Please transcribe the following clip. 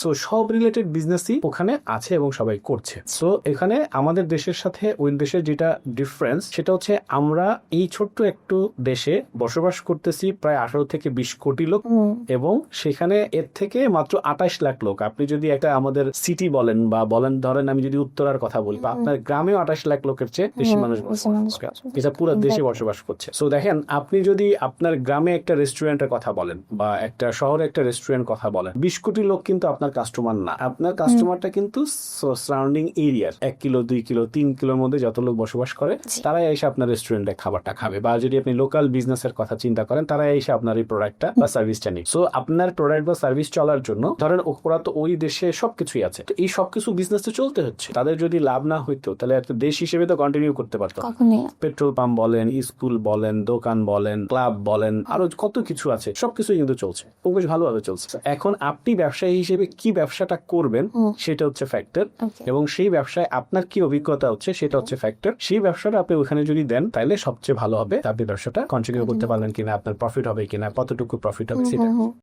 So সব related বিজনেসই ওখানে আছে এবং সবাই করছে। সো এখানে আমাদের দেশের সাথে ওই দেশের যেটা ডিফারেন্স সেটা হচ্ছে আমরা এই ছোট্ট একটু দেশে বসবাস করতেছি প্রায় 18 থেকে 20 কোটি লোক, এবং সেখানে এর থেকে মাত্র 28 লাখ লোক। আপনি যদি একটা আমাদের সিটি বলেন বা বলেন, ধরেন আমি যদি উত্তরার কথা বলি, বা আপনার গ্রামেও 28 লাখ লোকের চেয়ে বেশি মানুষ বসবাস করে। এটা পুরো দেশে বসবাস করছে। সো দেখেন, আপনি যদি আপনার গ্রামে একটা রেস্টুরেন্টের কথা বলেন বা একটা শহরে একটা রেস্টুরেন্ট কথা বলেন, 20 কোটি লোক কিন্তু আপনার কাস্টমার না। আপনার কাস্টমারটা কিন্তু সারাউন্ডিং এরিয়ার 1 কিলো 2 কিলো 3 কিলোর মধ্যে যত লোক বসবাস করে তারাই এসে আপনার রেস্টুরেন্টে খাবারটা খাবে। বা যদি আপনি লোকাল বিজনেসের কথা চিন্তা করেন, তারাই এসে আপনার এই প্রোডাক্টটা বা সার্ভিসটা নিবে। সো আপনার প্রোডাক্ট বা সার্ভিস চলার জন্য ধরেন ওরা তো ওই দেশে সবকিছুই আছে, তো এই সবকিছু বিজনেস তো চলতে হচ্ছে। তাদের যদি লাভ না হইতো তাহলে একটা দেশ হিসেবে তো কন্টিনিউ করতে পারতো। পেট্রোল পাম্প বলেন, স্কুল বলেন, দোকান বলেন, ক্লাব বলেন, আরো কত কিছু আছে, সবকিছুই কিন্তু চলছে, বেশ ভালোভাবে চলছে। এখন আপনি ব্যবসায়ী হিসেবে কি ব্যবসাটা করবেন সেটা হচ্ছে ফ্যাক্টর, এবং সেই ব্যবসায় আপনার কি অভিজ্ঞতা হচ্ছে সেটা হচ্ছে ফ্যাক্টর। সেই ব্যবসাটা আপনি ওখানে যদি দেন তাহলে সবচেয়ে ভালো হবে। আপনি ব্যবসাটা কন্টিনিউ করতে পারলেন কিনা, আপনার প্রফিট হবে কিনা, কতটুকু প্রফিট হবে সেটা।